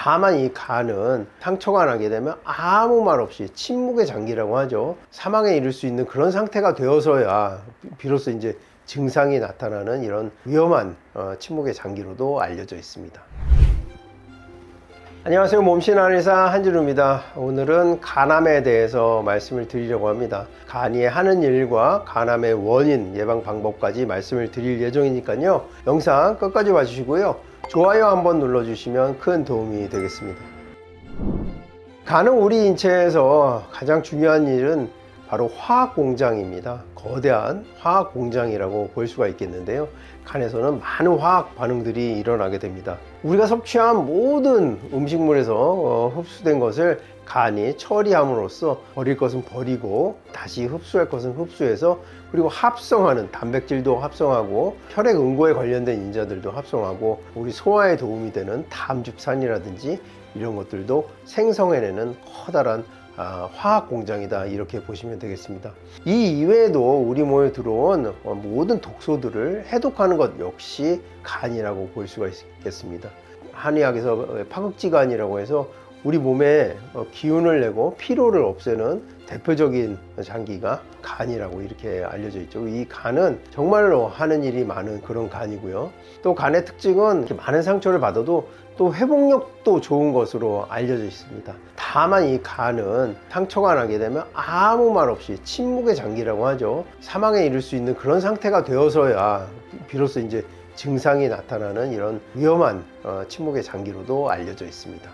다만 이 간은 상처가 나게 되면 아무 말 없이 침묵의 장기라고 하죠. 사망에 이를 수 있는 그런 상태가 되어서야 비로소 이제 증상이 나타나는 이런 위험한 침묵의 장기로도 알려져 있습니다. 안녕하세요. 몸신 한의사 한진우입니다. 오늘은 간암에 대해서 말씀을 드리려고 합니다. 간이 하는 일과 간암의 원인, 예방 방법까지 말씀을 드릴 예정이니까요. 영상 끝까지 봐주시고요. 좋아요 한번 눌러주시면 큰 도움이 되겠습니다. 간은 우리 인체에서 가장 중요한 일은 바로 화학 공장입니다. 거대한 화학 공장이라고 볼 수가 있겠는데요. 간에서는 많은 화학 반응들이 일어나게 됩니다. 우리가 섭취한 모든 음식물에서 흡수된 것을 간이 처리함으로써 버릴 것은 버리고 다시 흡수할 것은 흡수해서 그리고 합성하는 단백질도 합성하고 혈액 응고에 관련된 인자들도 합성하고 우리 소화에 도움이 되는 담즙산이라든지 이런 것들도 생성해내는 커다란 화학 공장이다, 이렇게 보시면 되겠습니다. 이 이외에도 우리 몸에 들어온 모든 독소들을 해독하는 것 역시 간이라고 볼 수가 있겠습니다. 한의학에서 파극지간이라고 해서 우리 몸에 기운을 내고 피로를 없애는 대표적인 장기가 간이라고 이렇게 알려져 있죠. 이 간은 정말로 하는 일이 많은 그런 간이고요. 또 간의 특징은 이렇게 많은 상처를 받아도 또 회복력도 좋은 것으로 알려져 있습니다. 다만 이 간은 상처가 나게 되면 아무 말 없이 침묵의 장기라고 하죠. 사망에 이를 수 있는 그런 상태가 되어서야 비로소 이제 증상이 나타나는 이런 위험한 침묵의 장기로도 알려져 있습니다.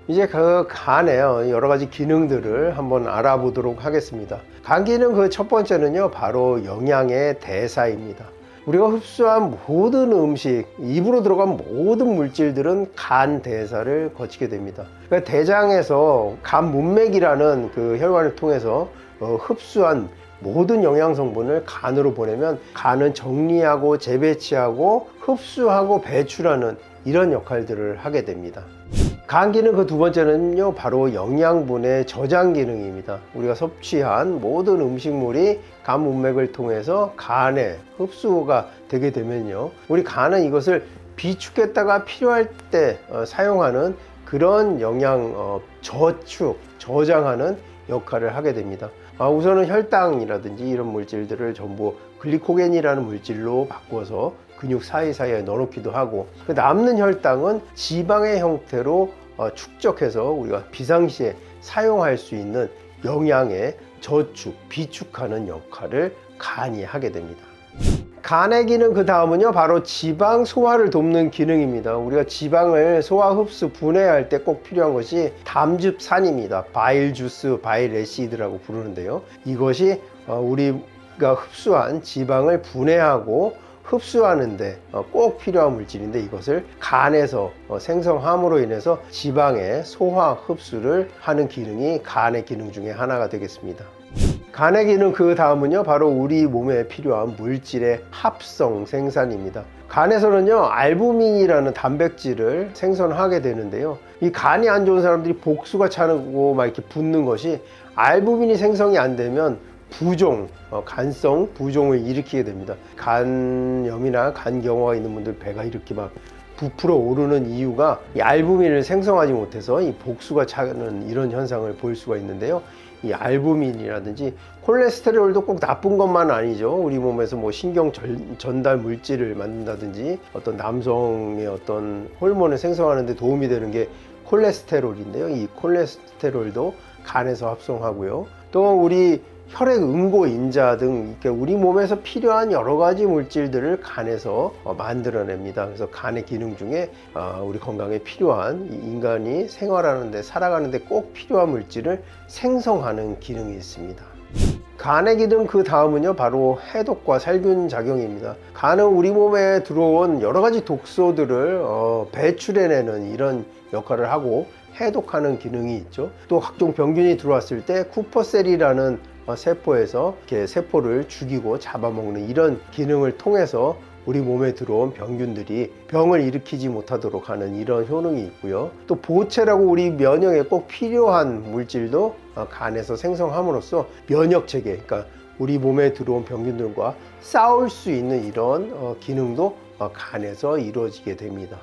이제 그 간의 여러 가지 기능들을 한번 알아보도록 하겠습니다. 간 기능 그 첫 번째는요, 바로 영양의 대사입니다. 우리가 흡수한 모든 음식, 입으로 들어간 모든 물질들은 간 대사를 거치게 됩니다. 그러니까 대장에서 간 문맥이라는 그 혈관을 통해서 흡수한 모든 영양 성분을 간으로 보내면 간은 정리하고 재배치하고 흡수하고 배출하는 이런 역할들을 하게 됩니다. 간 기능 그 두 번째는요, 바로 영양분의 저장 기능입니다. 우리가 섭취한 모든 음식물이 간 문맥을 통해서 간에 흡수가 되게 되면요, 우리 간은 이것을 비축했다가 필요할 때 사용하는 그런 영양 저축, 저장하는 역할을 하게 됩니다. 우선은 혈당이라든지 이런 물질들을 전부 글리코겐이라는 물질로 바꿔서 근육 사이사이에 넣어놓기도 하고, 남는 혈당은 지방의 형태로 축적해서 우리가 비상시에 사용할 수 있는 영양의 저축, 비축하는 역할을 간이 하게 됩니다. 간의 기능 그 다음은요, 바로 지방 소화를 돕는 기능입니다. 우리가 지방을 소화, 흡수, 분해할 때 꼭 필요한 것이 담즙산입니다. 바일 주스, 바일 애시드라고 부르는데요. 이것이 우리가 흡수한 지방을 분해하고 흡수하는데 꼭 필요한 물질인데, 이것을 간에서 생성함으로 인해서 지방의 소화, 흡수를 하는 기능이 간의 기능 중에 하나가 되겠습니다. 간의 기능 그 다음은요, 바로 우리 몸에 필요한 물질의 합성 생산입니다. 간에서는요, 알부민이라는 단백질을 생성하게 되는데요, 이 간이 안 좋은 사람들이 복수가 차고 막 이렇게 붓는 것이 알부민이 생성이 안 되면 부종, 간성 부종을 일으키게 됩니다. 간염이나 간경화가 있는 분들 배가 이렇게 막 부풀어 오르는 이유가 이 알부민을 생성하지 못해서 이 복수가 차는 이런 현상을 볼 수가 있는데요. 이 알부민이라든지 콜레스테롤도 꼭 나쁜 것만 아니죠. 우리 몸에서 뭐 신경 전달 물질을 만든다든지 어떤 남성의 어떤 호르몬을 생성하는 데 도움이 되는 게 콜레스테롤인데요. 이 콜레스테롤도 간에서 합성하고요. 또 우리 혈액 응고 인자 등 우리 몸에서 필요한 여러 가지 물질들을 간에서 만들어냅니다. 그래서 간의 기능 중에 우리 건강에 필요한 인간이 생활하는데, 살아가는데 꼭 필요한 물질을 생성하는 기능이 있습니다. 간의 기능 그 다음은요, 바로 해독과 살균 작용입니다. 간은 우리 몸에 들어온 여러 가지 독소들을 배출해내는 이런 역할을 하고 해독하는 기능이 있죠. 또 각종 병균이 들어왔을 때 쿠퍼셀이라는 세포에서 이렇게 세포를 죽이고 잡아먹는 이런 기능을 통해서 우리 몸에 들어온 병균들이 병을 일으키지 못하도록 하는 이런 효능이 있고요. 또 보채라고 우리 면역에 꼭 필요한 물질도 간에서 생성함으로써 면역 체계, 그러니까 우리 몸에 들어온 병균들과 싸울 수 있는 이런 기능도 간에서 이루어지게 됩니다.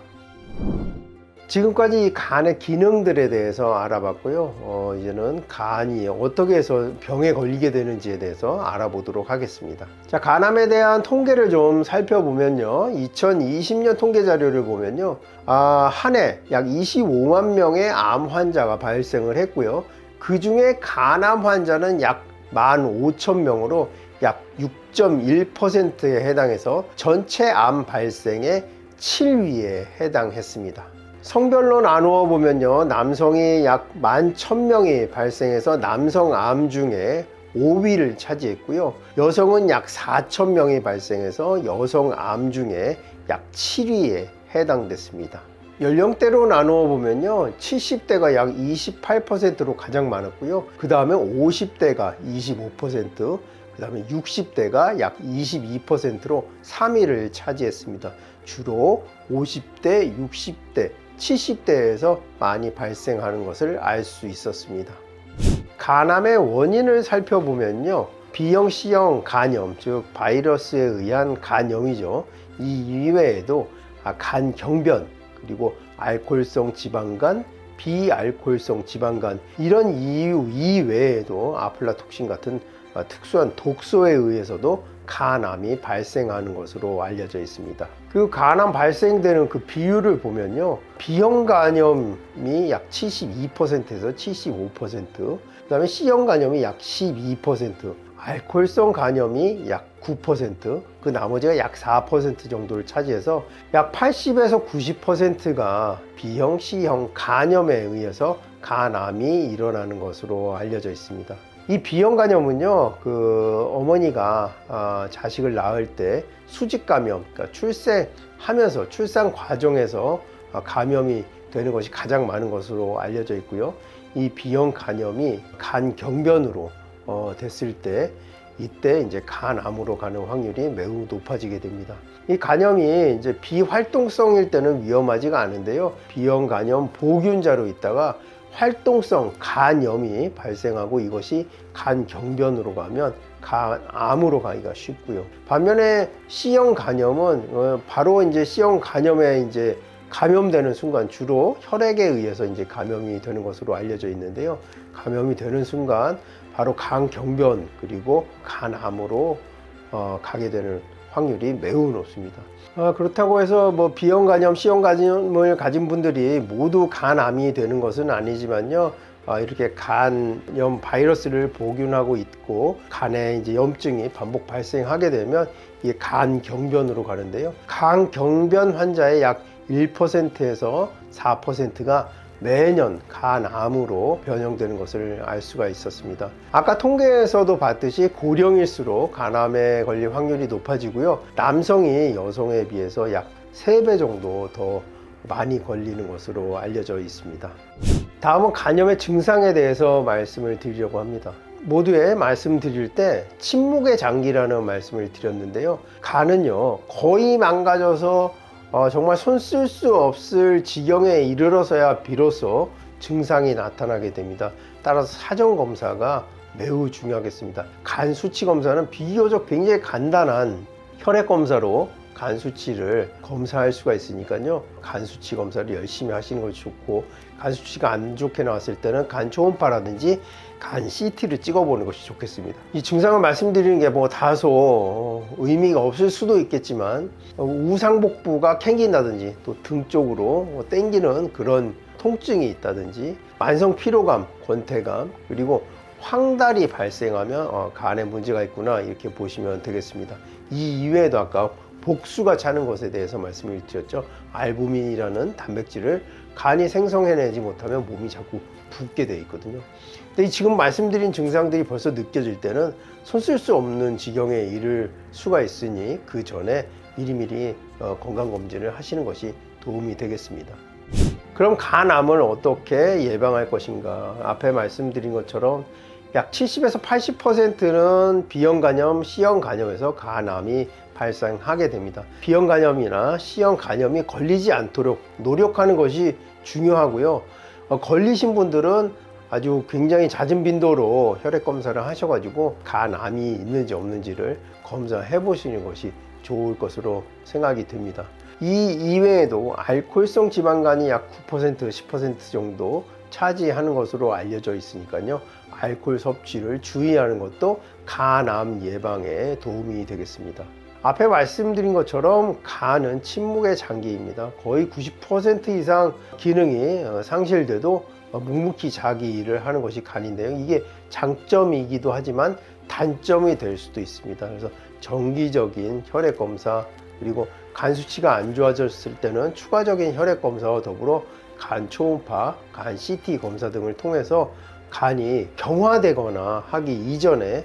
지금까지 이 간의 기능들에 대해서 알아봤고요. 이제는 간이 어떻게 해서 병에 걸리게 되는지에 대해서 알아보도록 하겠습니다. 자, 간암에 대한 통계를 좀 살펴보면요. 2020년 통계 자료를 보면요. 한 해 약 25만 명의 암 환자가 발생을 했고요. 그 중에 간암 환자는 약 15,000명으로 약 6.1%에 해당해서 전체 암 발생의 7위에 해당했습니다. 성별로 나누어 보면요, 남성이 약 11,000명이 발생해서 남성 암 중에 5위를 차지했고요, 여성은 약 4,000명이 발생해서 여성 암 중에 약 7위에 해당됐습니다. 연령대로 나누어 보면요, 70대가 약 28%로 가장 많았고요, 그 다음에 50대가 25%, 그 다음에 60대가 약 22%로 3위를 차지했습니다. 주로 50대, 60대, 70대에서 많이 발생하는 것을 알 수 있었습니다. 간암의 원인을 살펴보면요, B형, C형 간염, 즉 바이러스에 의한 간염이죠. 이 이외에도 간경변, 그리고 알코올성 지방간, 비알코올성 지방간, 이런 이유 이외에도 아플라톡신 같은 특수한 독소에 의해서도 간암이 발생하는 것으로 알려져 있습니다. 그 간암 발생되는 그 비율을 보면요, B형 간염이 약 72%에서 75%, 그 다음에 C형 간염이 약 12%, 알코올성 간염이 약 9%, 그 나머지가 약 4% 정도를 차지해서 약 80에서 90%가 B형, C형 간염에 의해서 간암이 일어나는 것으로 알려져 있습니다. 이 B형 간염은요, 어머니가 자식을 낳을 때 수직 감염, 그러니까 출생하면서 출산 과정에서 감염이 되는 것이 가장 많은 것으로 알려져 있고요. 이 B형 간염이 간경변으로 됐을 때, 이때 이제 간암으로 가는 확률이 매우 높아지게 됩니다. 이 간염이 이제 비활동성일 때는 위험하지가 않은데요, B형 간염 보균자로 있다가 활동성 간염이 발생하고 이것이 간경변으로 가면 간암으로 가기가 쉽고요. 반면에 C형 간염은 바로 이제 C형 간염에 이제 감염되는 순간 주로 혈액에 의해서 이제 감염이 되는 것으로 알려져 있는데요. 감염이 되는 순간 바로 간경변 그리고 간암으로 가게 되는 확률이 매우 높습니다. 그렇다고 해서 뭐 B형 간염, C형 간염을 가진 분들이 모두 간암이 되는 것은 아니지만요. 이렇게 간염 바이러스를 보균하고 있고 간에 이제 염증이 반복 발생하게 되면 이게 간경변으로 가는데요. 간경변 환자의 약 1%에서 4%가 매년 간암으로 변형되는 것을 알 수가 있었습니다. 아까 통계에서도 봤듯이 고령일수록 간암에 걸릴 확률이 높아지고요, 남성이 여성에 비해서 약 3배 정도 더 많이 걸리는 것으로 알려져 있습니다. 다음은 간염의 증상에 대해서 말씀을 드리려고 합니다. 모두에 말씀드릴 때 침묵의 장기라는 말씀을 드렸는데요, 간은요 거의 망가져서 정말 손 쓸 수 없을 지경에 이르러서야 비로소 증상이 나타나게 됩니다. 따라서 사전 검사가 매우 중요하겠습니다. 간 수치 검사는 비교적 굉장히 간단한 혈액 검사로 간 수치를 검사할 수가 있으니까요, 간 수치 검사를 열심히 하시는 것이 좋고, 간 수치가 안 좋게 나왔을 때는 간 초음파라든지 간 CT를 찍어보는 것이 좋겠습니다. 이 증상을 말씀드리는 게 뭐 다소 의미가 없을 수도 있겠지만, 우상복부가 캥긴다든지 또 등 쪽으로 땡기는 그런 통증이 있다든지, 만성 피로감, 권태감, 그리고 황달이 발생하면 간에 문제가 있구나, 이렇게 보시면 되겠습니다. 이 이외에도 아까 복수가 차는 것에 대해서 말씀을 드렸죠. 알부민이라는 단백질을 간이 생성해내지 못하면 몸이 자꾸 붓게 돼 있거든요. 근데 지금 말씀드린 증상들이 벌써 느껴질 때는 손 쓸 수 없는 지경에 이를 수가 있으니 그 전에 미리미리 건강검진을 하시는 것이 도움이 되겠습니다. 그럼 간암을 어떻게 예방할 것인가? 앞에 말씀드린 것처럼 약 70에서 80%는 B형 간염, C형 간염에서 간암이 발생하게 됩니다. B형 간염이나 C형 간염이 걸리지 않도록 노력하는 것이 중요하고요. 걸리신 분들은 아주 굉장히 잦은 빈도로 혈액 검사를 하셔가지고 간암이 있는지 없는지를 검사해 보시는 것이 좋을 것으로 생각이 듭니다. 이 이외에도 알코올성 지방간이 약 9%, 10% 정도 차지하는 것으로 알려져 있으니까요. 알코올 섭취를 주의하는 것도 간암 예방에 도움이 되겠습니다. 앞에 말씀드린 것처럼 간은 침묵의 장기입니다. 거의 90% 이상 기능이 상실돼도 묵묵히 자기 일을 하는 것이 간인데요. 이게 장점이기도 하지만 단점이 될 수도 있습니다. 그래서 정기적인 혈액 검사, 그리고 간 수치가 안 좋아졌을 때는 추가적인 혈액 검사와 더불어 간 초음파, 간 CT 검사 등을 통해서 간이 경화되거나 하기 이전에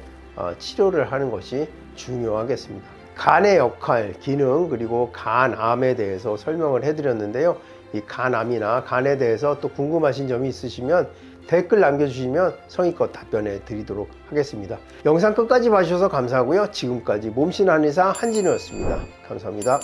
치료를 하는 것이 중요하겠습니다. 간의 역할, 기능, 그리고 간암에 대해서 설명을 해드렸는데요. 이 간암이나 간에 대해서 또 궁금하신 점이 있으시면 댓글 남겨주시면 성의껏 답변해 드리도록 하겠습니다. 영상 끝까지 봐주셔서 감사하고요. 지금까지 몸신 한의사 한진우였습니다. 감사합니다.